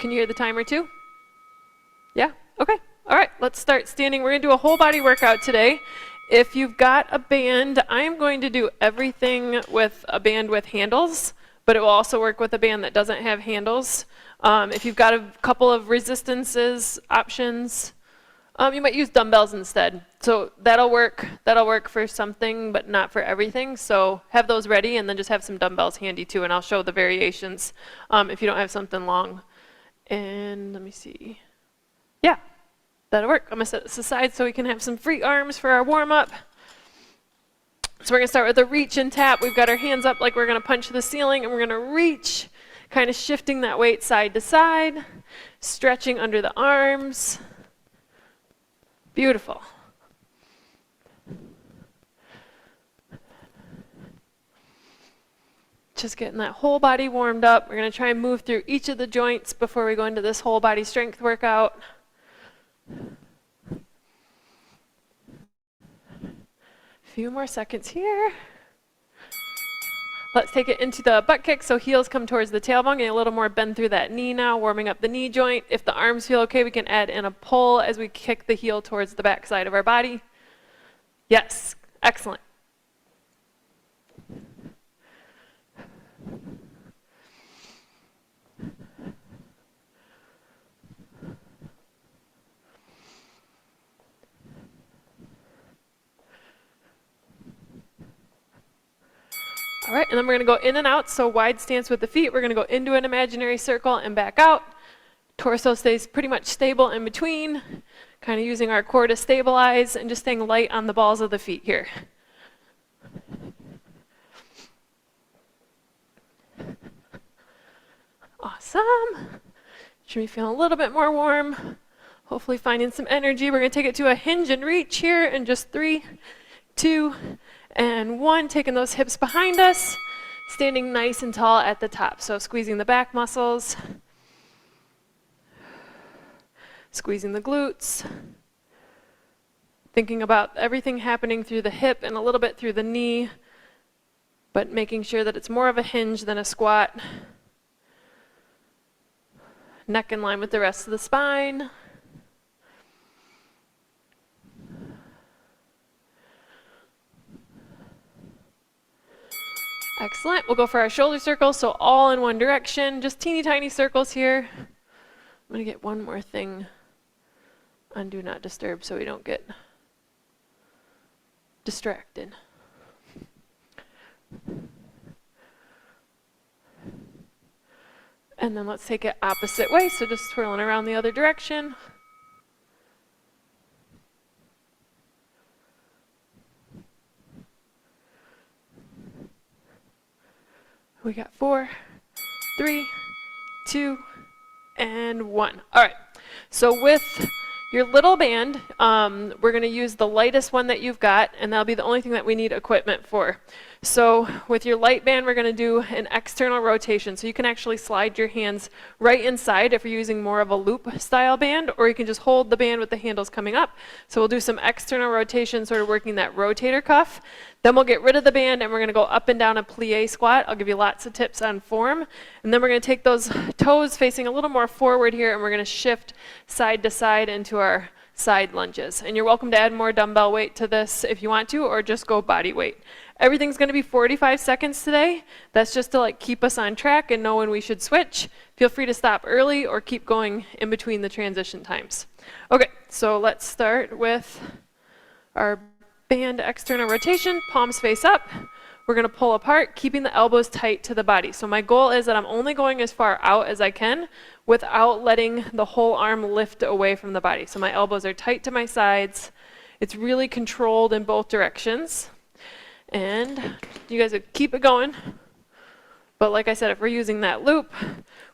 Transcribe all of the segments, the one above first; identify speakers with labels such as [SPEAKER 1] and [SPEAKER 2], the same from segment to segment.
[SPEAKER 1] Can you hear the timer too? Yeah? Okay. All right, let's start standing. We're going to do a whole body workout today. If you've got a band, I am going to do everything with a band with handles, but it will also work with a band that doesn't have handles. If you've got a couple of resistances options, you might use dumbbells instead. So that'll work for something, but not for everything. So have those ready and then just have some dumbbells handy too, and I'll show the variations if you don't have something long. And let me see. Yeah, that'll work. I'm gonna set this aside so we can have some free arms for our warm up. So we're gonna start with a reach and tap. We've got our hands up like we're gonna punch the ceiling, and we're gonna reach, kind of shifting that weight side to side, stretching under the arms. Beautiful. Just getting that whole body warmed up. We're going to try and move through each of the joints before we go into this whole body strength workout. A few more seconds here. Let's take it into the butt kick, so heels come towards the tailbone, getting a little more bend through that knee now, warming up the knee joint. If the arms feel okay, we can add in a pull as we kick the heel towards the back side of our body. Yes, excellent. All right, and then we're going to go in and out, so wide stance with the feet. We're going to go into an imaginary circle and back out. Torso stays pretty much stable in between, kind of using our core to stabilize and just staying light on the balls of the feet here. Awesome. Should be feeling a little bit more warm. Hopefully finding some energy. We're going to take it to a hinge and reach here in just 3, 2, and 1, taking those hips behind us, standing nice and tall at the top. So squeezing the back muscles, squeezing the glutes, thinking about everything happening through the hip and a little bit through the knee, but making sure that it's more of a hinge than a squat. Neck in line with the rest of the spine. Excellent. We'll go for our shoulder circles, so all in one direction, just teeny tiny circles here. I'm going to get one more thing on Do Not Disturb so we don't get distracted. And then let's take it opposite way, so just swirling around the other direction. We got 4, 3, 2, and 1. All right, so with your little band, we're going to use the lightest one that you've got, and that'll be the only thing that we need equipment for. So with your light band, we're going to do an external rotation. So you can actually slide your hands right inside if you're using more of a loop style band, or you can just hold the band with the handles coming up. So we'll do some external rotation, sort of working that rotator cuff. Then we'll get rid of the band and we're going to go up and down a plie squat. I'll give you lots of tips on form. And then we're going to take those toes facing a little more forward here, and we're going to shift side to side into our side lunges. And you're welcome to add more dumbbell weight to this if you want to, or just go body weight. Everything's going to be 45 seconds today. That's just to like keep us on track and know when we should switch. Feel free to stop early or keep going in between the transition times. Okay, so let's start with our band external rotation, palms face up. We're going to pull apart, keeping the elbows tight to the body. So my goal is that I'm only going as far out as I can without letting the whole arm lift away from the body. So my elbows are tight to my sides. It's really controlled in both directions. And you guys would keep it going. But like I said, if we're using that loop,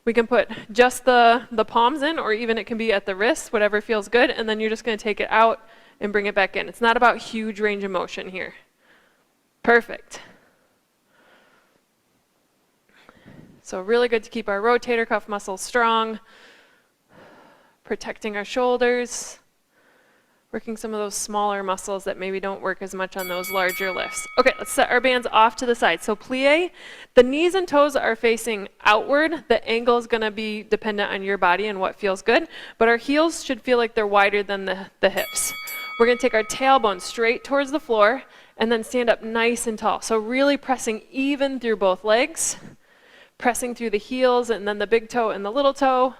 [SPEAKER 1] we can put just the palms in, or even it can be at the wrists, whatever feels good. And then you're just going to take it out and bring it back in. It's not about huge range of motion here. Perfect. So really good to keep our rotator cuff muscles strong, protecting our shoulders. Working some of those smaller muscles that maybe don't work as much on those larger lifts. Okay, let's set our bands off to the side. So plie, the knees and toes are facing outward. The angle is going to be dependent on your body and what feels good, but our heels should feel like they're wider than the hips. We're going to take our tailbone straight towards the floor and then stand up nice and tall. So really pressing even through both legs, pressing through the heels and then the big toe and the little toe.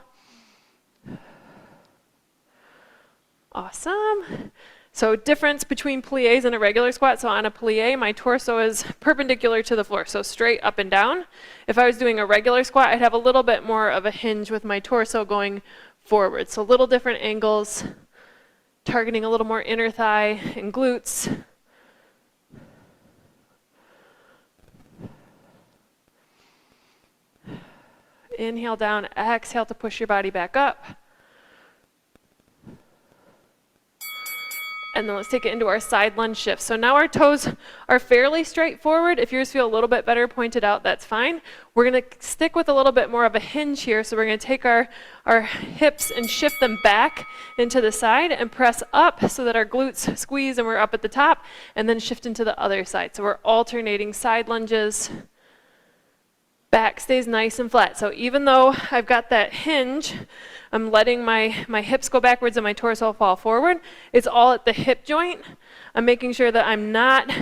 [SPEAKER 1] Awesome. So difference between plies and a regular squat. So on a plie, my torso is perpendicular to the floor, so straight up and down. If I was doing a regular squat, I'd have a little bit more of a hinge with my torso going forward. So little different angles, targeting a little more inner thigh and glutes. Inhale down, exhale to push your body back up. And then let's take it into our side lunge shift. So now our toes are fairly straightforward. If yours feel a little bit better pointed out, that's fine. We're going to stick with a little bit more of a hinge here. So we're going to take our hips and shift them back into the side and press up so that our glutes squeeze and we're up at the top, and then shift into the other side. So we're alternating side lunges. Back stays nice and flat. So even though I've got that hinge, I'm letting my hips go backwards and my torso fall forward. It's all at the hip joint. I'm making sure that I'm not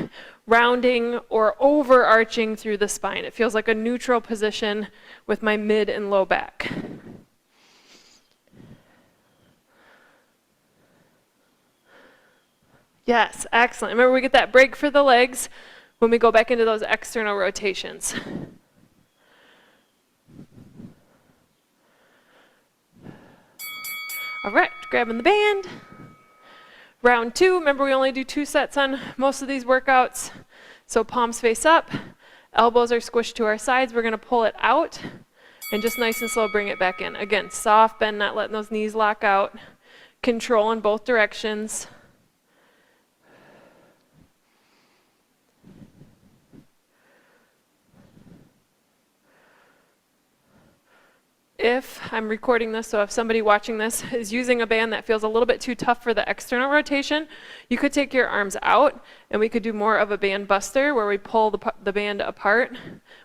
[SPEAKER 1] rounding or overarching through the spine. It feels like a neutral position with my mid and low back. Yes, excellent. Remember, we get that break for the legs when we go back into those external rotations. All right, grabbing the band. Round 2, remember we only do 2 sets on most of these workouts. So palms face up, elbows are squished to our sides. We're gonna pull it out and just nice and slow bring it back in. Again, soft bend, not letting those knees lock out. Control in both directions. If I'm recording this, so if somebody watching this is using a band that feels a little bit too tough for the external rotation, you could take your arms out and we could do more of a band buster where we pull the band apart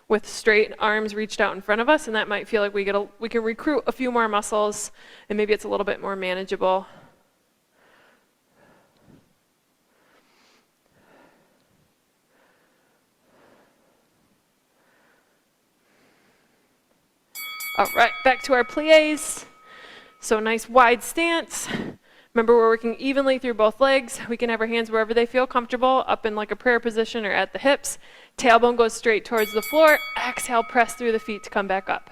[SPEAKER 1] with straight arms reached out in front of us, and that might feel like we can recruit a few more muscles and maybe it's a little bit more manageable. All right, back to our plies. So nice wide stance. Remember, we're working evenly through both legs. We can have our hands wherever they feel comfortable, up in like a prayer position or at the hips. Tailbone goes straight towards the floor. Exhale, press through the feet to come back up.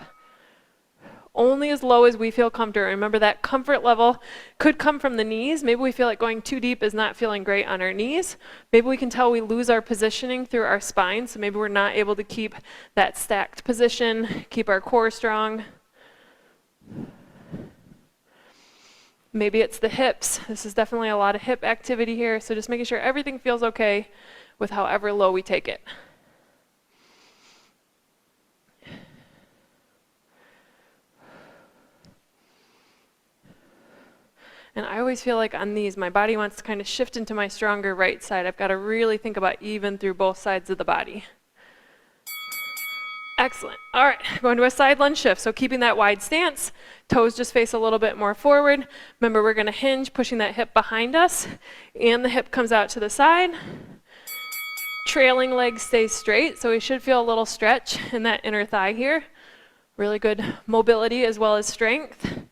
[SPEAKER 1] Only as low as we feel comfortable. Remember, that comfort level could come from the knees. Maybe we feel like going too deep is not feeling great on our knees. Maybe we can tell we lose our positioning through our spine, so maybe we're not able to keep that stacked position, keep our core strong. Maybe it's the hips. This is definitely a lot of hip activity here, so just making sure everything feels okay with however low we take it. And I always feel like on these, my body wants to kind of shift into my stronger right side. I've got to really think about even through both sides of the body. Excellent. All right, going to a side lunge shift. So keeping that wide stance, toes just face a little bit more forward. Remember, we're going to hinge, pushing that hip behind us, and the hip comes out to the side. Trailing leg stays straight, so we should feel a little stretch in that inner thigh here. Really good mobility as well as strength.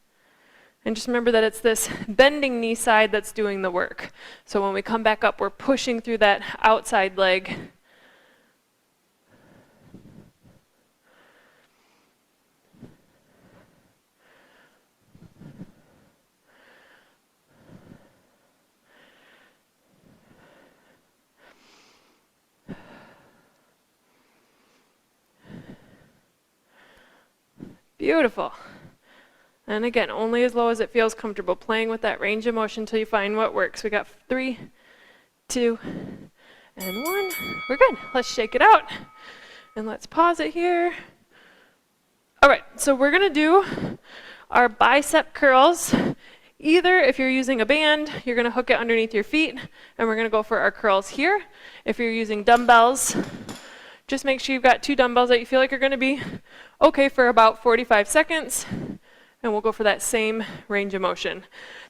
[SPEAKER 1] And just remember that it's this bending knee side that's doing the work. So when we come back up, we're pushing through that outside leg. Beautiful. And again, only as low as it feels comfortable, playing with that range of motion until you find what works. We got 3, 2, and 1. We're good. Let's shake it out. And let's pause it here. All right, so we're going to do our bicep curls Either if you're using a band, you're gonna hook it underneath your feet, and we're gonna go for our curls here. If you're using dumbbells, just make sure you've got 2 dumbbells that you feel like are gonna be okay for about 45 seconds, and we'll go for that same range of motion.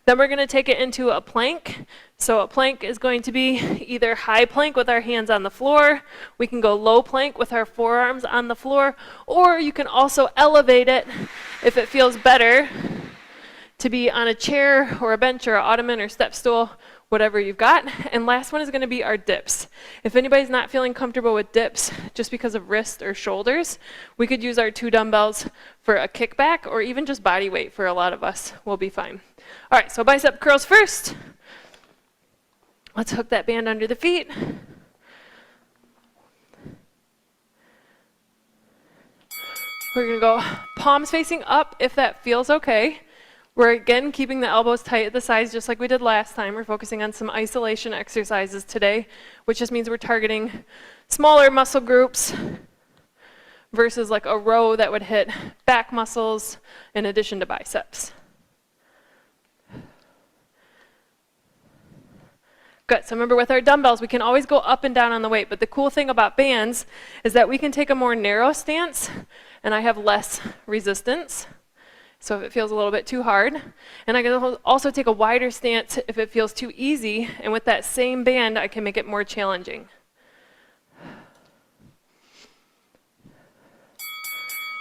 [SPEAKER 1] Then we're gonna take it into a plank. So a plank is going to be either high plank with our hands on the floor, we can go low plank with our forearms on the floor, or you can also elevate it if it feels better to be on a chair or a bench or an ottoman or step stool, whatever you've got. And last one is gonna be our dips. If anybody's not feeling comfortable with dips just because of wrist or shoulders, we could use our 2 dumbbells for a kickback, or even just body weight for a lot of us will be fine. All right, so bicep curls first. Let's hook that band under the feet. We're gonna go palms facing up if that feels okay. We're again keeping the elbows tight at the sides just like we did last time. We're focusing on some isolation exercises today, which just means we're targeting smaller muscle groups versus like a row that would hit back muscles in addition to biceps. Good, so remember with our dumbbells, we can always go up and down on the weight, but the cool thing about bands is that we can take a more narrow stance, and I have less resistance. So if it feels a little bit too hard, and I can also take a wider stance if it feels too easy, and with that same band, I can make it more challenging.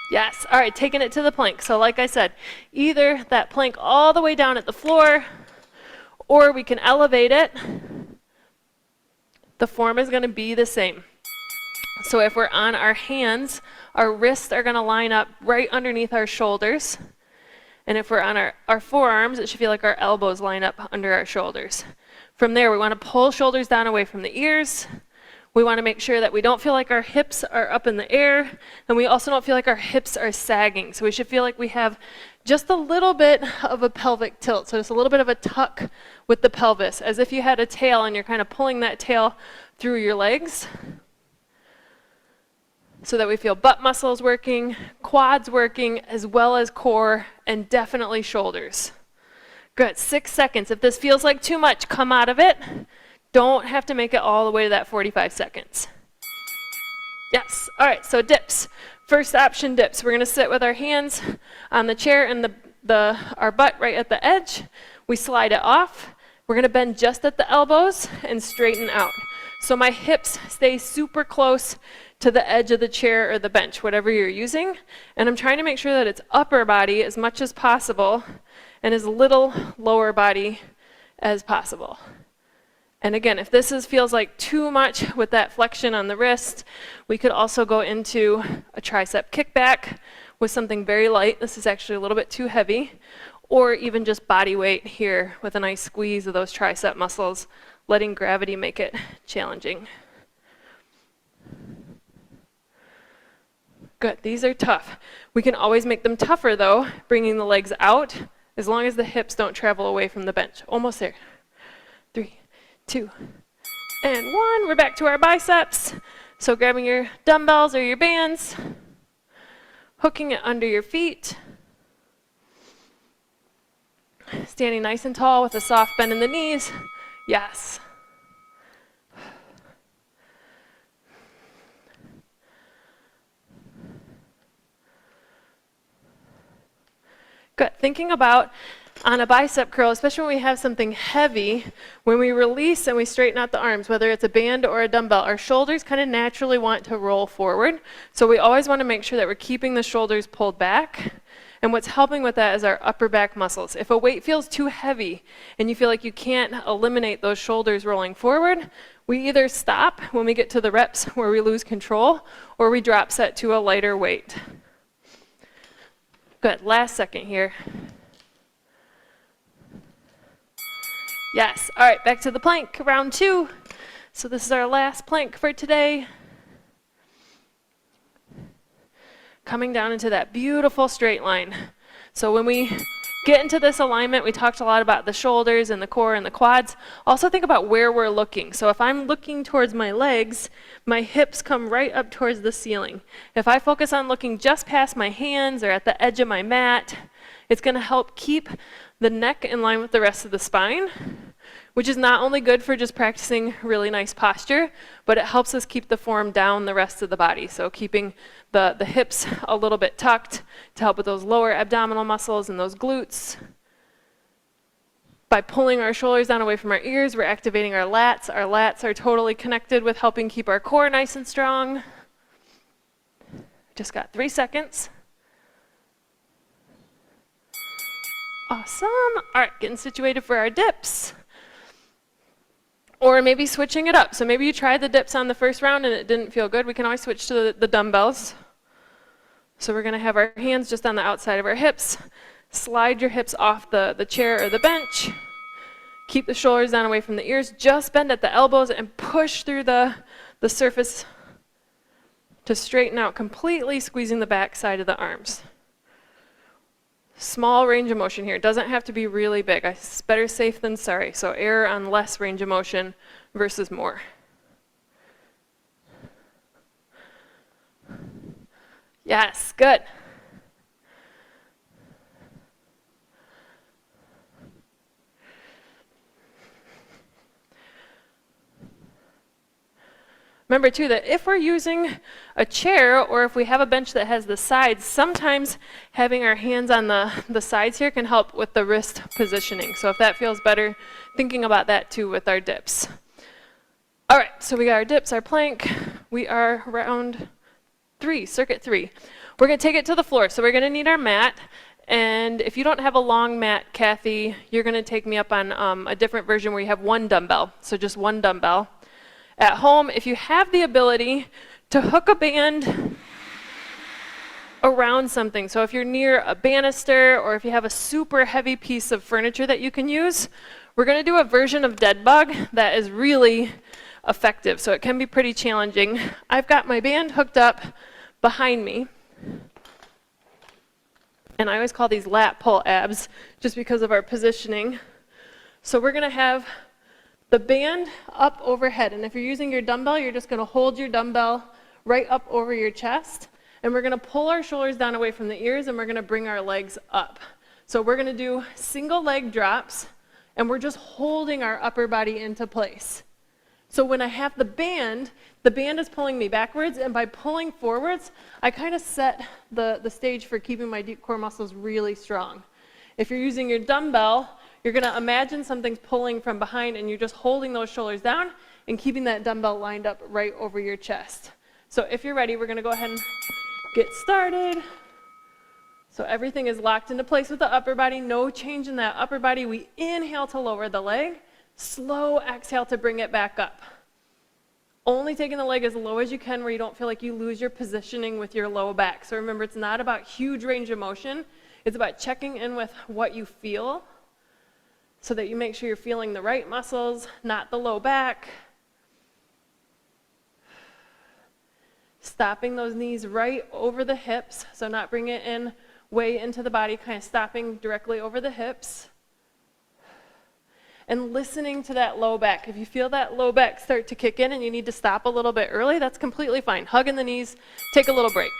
[SPEAKER 1] Yes, all right, taking it to the plank. So like I said, either that plank all the way down at the floor, or we can elevate it. The form is gonna be the same. So if we're on our hands, our wrists are gonna line up right underneath our shoulders. And if we're on our forearms, it should feel like our elbows line up under our shoulders. From there, we wanna pull shoulders down away from the ears. We wanna make sure that we don't feel like our hips are up in the air, and we also don't feel like our hips are sagging. So we should feel like we have just a little bit of a pelvic tilt. So just a little bit of a tuck with the pelvis, as if you had a tail and you're kind of pulling that tail through your legs, so that we feel butt muscles working, quads working, as well as core, and definitely shoulders. Good, 6 seconds. If this feels like too much, come out of it. Don't have to make it all the way to that 45 seconds. Yes, all right, so dips. First option, dips. We're gonna sit with our hands on the chair and our butt right at the edge. We slide it off. We're gonna bend just at the elbows and straighten out. So my hips stay super close to the edge of the chair or the bench, whatever you're using. And I'm trying to make sure that it's upper body as much as possible and as little lower body as possible. And again, if this feels like too much with that flexion on the wrist, we could also go into a tricep kickback with something very light. This is actually a little bit too heavy. Or even just body weight here with a nice squeeze of those tricep muscles, letting gravity make it challenging. Good, these are tough. We can always make them tougher though, bringing the legs out, as long as the hips don't travel away from the bench. Almost there. 3, 2, and 1. We're back to our biceps. So grabbing your dumbbells or your bands, hooking it under your feet, standing nice and tall with a soft bend in the knees. Yes. Good. Thinking about on a bicep curl, especially when we have something heavy, when we release and we straighten out the arms, whether it's a band or a dumbbell, our shoulders kind of naturally want to roll forward. So we always want to make sure that we're keeping the shoulders pulled back. And what's helping with that is our upper back muscles. If a weight feels too heavy and you feel like you can't eliminate those shoulders rolling forward, we either stop when we get to the reps where we lose control, or we drop set to a lighter weight. Good, last second here. Yes, all right, back to the plank, round 2. So this is our last plank for today. Coming down into that beautiful straight line. So when we get into this alignment, we talked a lot about the shoulders and the core and the quads. Also think about where we're looking. So if I'm looking towards my legs, my hips come right up towards the ceiling. If I focus on looking just past my hands or at the edge of my mat, It's going to help keep the neck in line with the rest of the spine, which is not only good for just practicing really nice posture, but it helps us keep the form down the rest of the body. So keeping the hips a little bit tucked to help with those lower abdominal muscles and those glutes. By pulling our shoulders down away from our ears, we're activating our lats. Our lats are totally connected with helping keep our core nice and strong. Just got 3 seconds. Awesome. All right, getting situated for our dips. Or maybe switching it up. So maybe you tried the dips on the first round and it didn't feel good. We can always switch to the dumbbells. So we're going to have our hands just on the outside of our hips. Slide your hips off the chair or the bench. Keep the shoulders down away from the ears. Just bend at the elbows and push through the surface to straighten out completely, squeezing the back side of the arms. Small range of motion here. It doesn't have to be really big. It's better safe than sorry. So err on less range of motion versus more. Yes, good. Remember too that if we're using a chair or if we have a bench that has the sides, sometimes having our hands on the sides here can help with the wrist positioning. So if that feels better, thinking about that too with our dips. All right, so we got our dips, our plank. We are round 3, circuit 3. We're going to take it to the floor. So we're going to need our mat. And if you don't have a long mat, Kathy, you're going to take me up on a different version where you have one dumbbell. So just one dumbbell. At home, if you have the ability to hook a band around something, so if you're near a banister or if you have a super heavy piece of furniture that you can use, we're going to do a version of dead bug that is really effective. So it can be pretty challenging. I've got my band hooked up behind me. And I always call these lat pull abs just because of our positioning. So we're going to have the band up overhead, and if you're using your dumbbell, you're just going to hold your dumbbell right up over your chest, and we're going to pull our shoulders down away from the ears, and we're going to bring our legs up. So we're going to do single leg drops, and we're just holding our upper body into place. So when I have the band is pulling me backwards, and by pulling forwards, I kind of set the stage for keeping my deep core muscles really strong. If you're using your dumbbell, you're going to imagine something's pulling from behind and you're just holding those shoulders down and keeping that dumbbell lined up right over your chest. So if you're ready, we're going to go ahead and get started. So everything is locked into place with the upper body. No change in that upper body. We inhale to lower the leg. Slow exhale to bring it back up. Only taking the leg as low as you can where you don't feel like you lose your positioning with your low back. So remember, it's not about huge range of motion. It's about checking in with what you feel, so that you make sure you're feeling the right muscles, not the low back. Stopping those knees right over the hips, so not bringing it in way into the body, kind of stopping directly over the hips. And listening to that low back. If you feel that low back start to kick in and you need to stop a little bit early, that's completely fine. Hug in the knees, take a little break.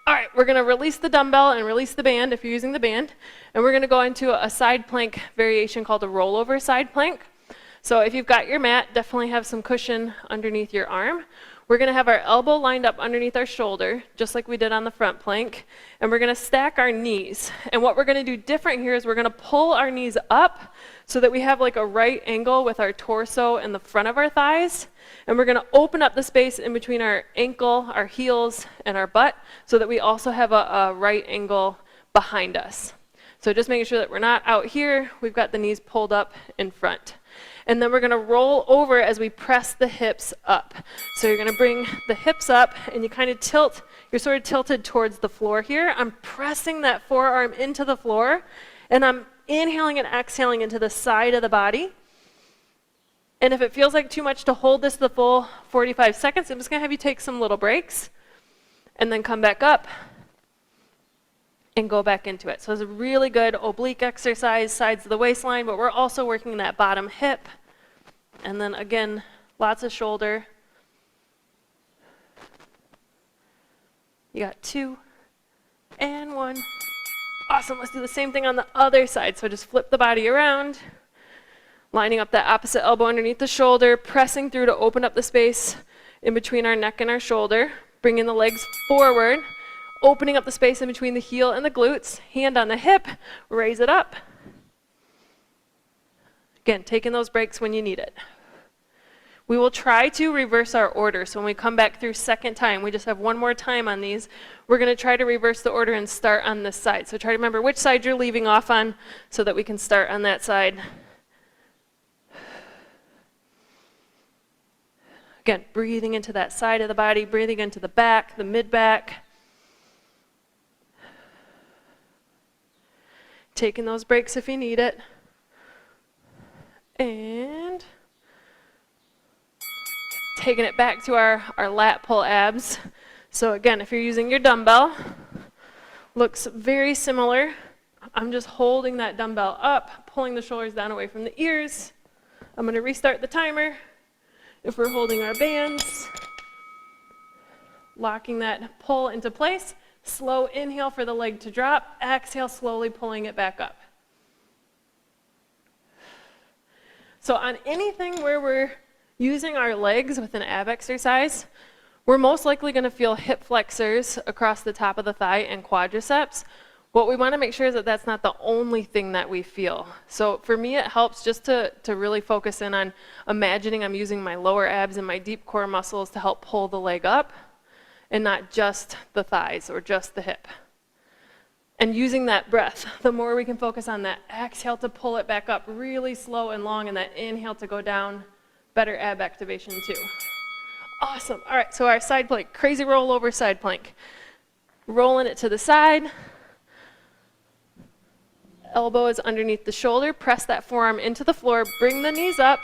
[SPEAKER 1] All right, we're going to release the dumbbell and release the band if you're using the band. And we're going to go into a side plank variation called a rollover side plank. So if you've got your mat, definitely have some cushion underneath your arm. We're going to have our elbow lined up underneath our shoulder, just like we did on the front plank. And we're going to stack our knees. And what we're going to do different here is we're going to pull our knees up so that we have like a right angle with our torso and the front of our thighs. And we're going to open up the space in between our ankle, our heels, and our butt so that we also have a right angle behind us. So just making sure that we're not out here, we've got the knees pulled up in front. And then we're going to roll over as we press the hips up. So you're going to bring the hips up and you kind of tilt, you're sort of tilted towards the floor here. I'm pressing that forearm into the floor and I'm inhaling and exhaling into the side of the body. And if it feels like too much to hold this the full 45 seconds, I'm just going to have you take some little breaks and then come back up and go back into it. So it's a really good oblique exercise, sides of the waistline, but we're also working that bottom hip. And then again, lots of shoulder. You got 2 and 1. Awesome, let's do the same thing on the other side. So just flip the body around, lining up that opposite elbow underneath the shoulder, pressing through to open up the space in between our neck and our shoulder, bringing the legs forward, opening up the space in between the heel and the glutes, hand on the hip, raise it up. Again, taking those breaks when you need it. We will try to reverse our order. So when we come back through second time, we just have one more time on these. We're going to try to reverse the order and start on this side. So try to remember which side you're leaving off on so that we can start on that side. Again, breathing into that side of the body, breathing into the back, the mid-back. Taking those breaks if you need it. And taking it back to our lat pull abs. So again, if you're using your dumbbell, looks very similar. I'm just holding that dumbbell up, pulling the shoulders down away from the ears. I'm going to restart the timer. If we're holding our bands, locking that pull into place, slow inhale for the leg to drop, exhale slowly pulling it back up. So on anything where we're using our legs with an ab exercise, we're most likely going to feel hip flexors across the top of the thigh and quadriceps. What we want to make sure is that that's not the only thing that we feel. So for me, it helps just to really focus in on imagining I'm using my lower abs and my deep core muscles to help pull the leg up and not just the thighs or just the hip. And using that breath, the more we can focus on that exhale to pull it back up really slow and long and that inhale to go down, better ab activation too. Awesome. All right, so our side plank, crazy roll over side plank. Rolling it to the side. Elbow is underneath the shoulder. Press that forearm into the floor. Bring the knees up.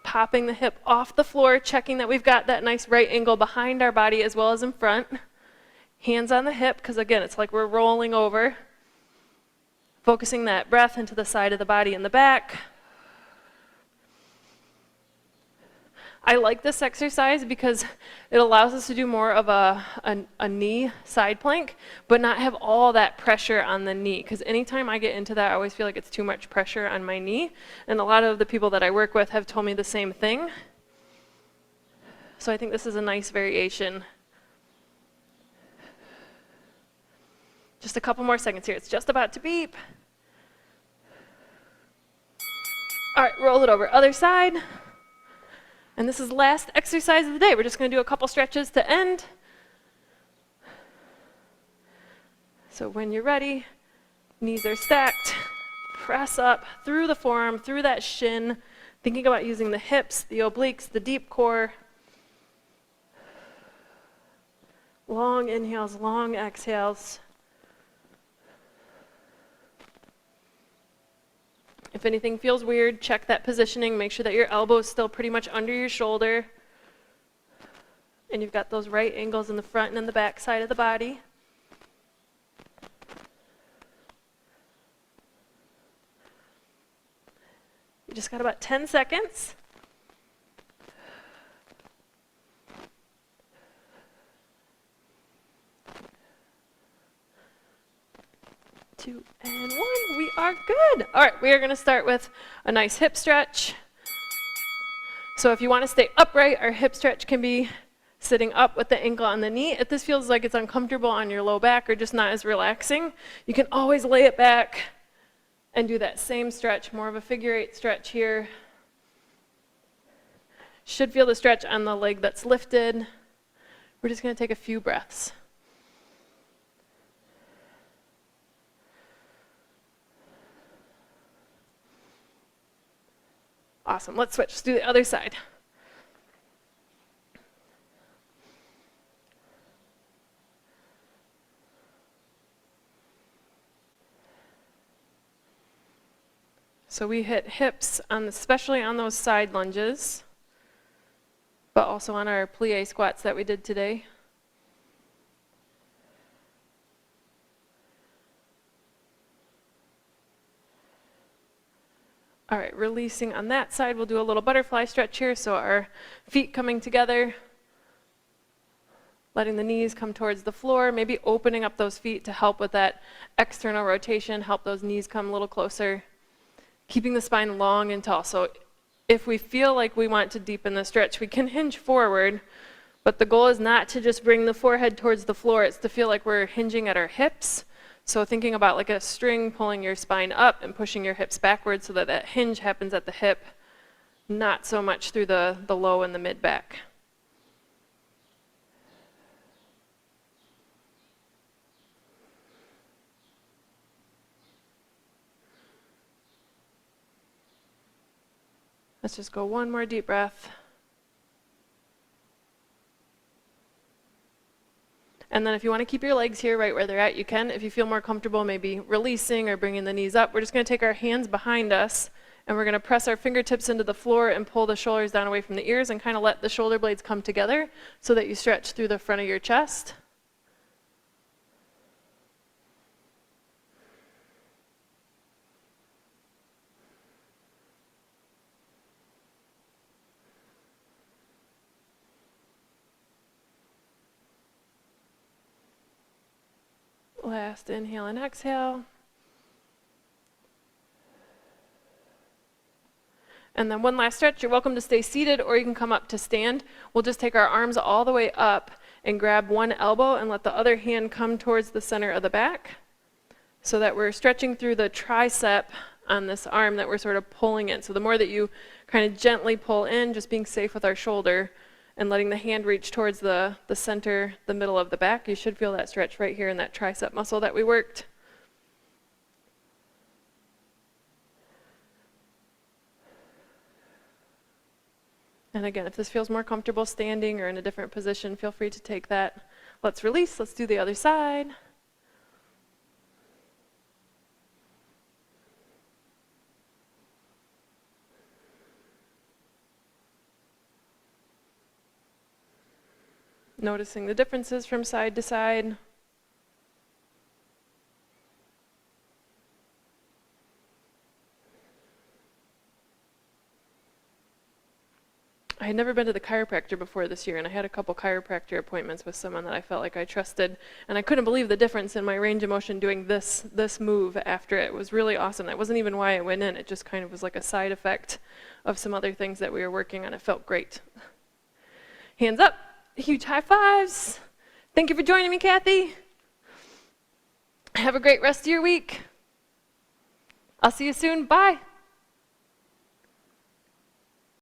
[SPEAKER 1] Popping the hip off the floor, checking that we've got that nice right angle behind our body as well as in front. Hands on the hip, because again, it's like we're rolling over. Focusing that breath into the side of the body in the back. I like this exercise because it allows us to do more of a knee side plank, but not have all that pressure on the knee. Because anytime I get into that, I always feel like it's too much pressure on my knee. And a lot of the people that I work with have told me the same thing. So I think this is a nice variation. Just a couple more seconds here. It's just about to beep. All right, roll it over. Other side. And this is the last exercise of the day. We're just going to do a couple stretches to end. So when you're ready, knees are stacked. Press up through the forearm, through that shin. Thinking about using the hips, the obliques, the deep core. Long inhales, long exhales. If anything feels weird, check that positioning. Make sure that your elbow is still pretty much under your shoulder. And you've got those right angles in the front and in the back side of the body. You just got about 10 seconds. 2 and 1. We are good. All right, we are going to start with a nice hip stretch. So if you want to stay upright, our hip stretch can be sitting up with the ankle on the knee. If this feels like it's uncomfortable on your low back or just not as relaxing, you can always lay it back and do that same stretch, more of a figure 8 stretch here. Should feel the stretch on the leg that's lifted. We're just going to take a few breaths. Awesome, let's switch. Let's do the other side. So we hit hips, especially on those side lunges, but also on our plie squats that we did today. All right, releasing on that side. We'll do a little butterfly stretch here, so our feet coming together. letting the knees come towards the floor, maybe opening up those feet to help with that external rotation, help those knees come a little closer. Keeping the spine long and tall. So if we feel like we want to deepen the stretch, we can hinge forward, but the goal is not to just bring the forehead towards the floor, it's to feel like we're hinging at our hips. So thinking about like a string, pulling your spine up and pushing your hips backwards so that that hinge happens at the hip, not so much through the low and the mid back. Let's just go one more deep breath. And then if you want to keep your legs here right where they're at, you can. If you feel more comfortable maybe releasing or bringing the knees up, we're just going to take our hands behind us and we're going to press our fingertips into the floor and pull the shoulders down away from the ears and kind of let the shoulder blades come together so that you stretch through the front of your chest. Last inhale and exhale. And then one last stretch. You're welcome to stay seated or you can come up to stand. We'll just take our arms all the way up and grab one elbow and let the other hand come towards the center of the back so that we're stretching through the tricep on this arm that we're sort of pulling in. So the more that you kind of gently pull in, just being safe with our shoulder, and letting the hand reach towards the center, the middle of the back. You should feel that stretch right here in that tricep muscle that we worked. And again, if this feels more comfortable standing or in a different position, feel free to take that. Let's release. Let's do the other side. Noticing the differences from side to side. I had never been to the chiropractor before this year, and I had a couple chiropractor appointments with someone that I felt like I trusted, and I couldn't believe the difference in my range of motion doing this move after it. It was really awesome. That wasn't even why I went in. It just kind of was like a side effect of some other things that we were working on. It felt great. Hands up. Huge high fives. Thank you for joining me, Kathy. Have a great rest of your week. I'll see you soon. Bye.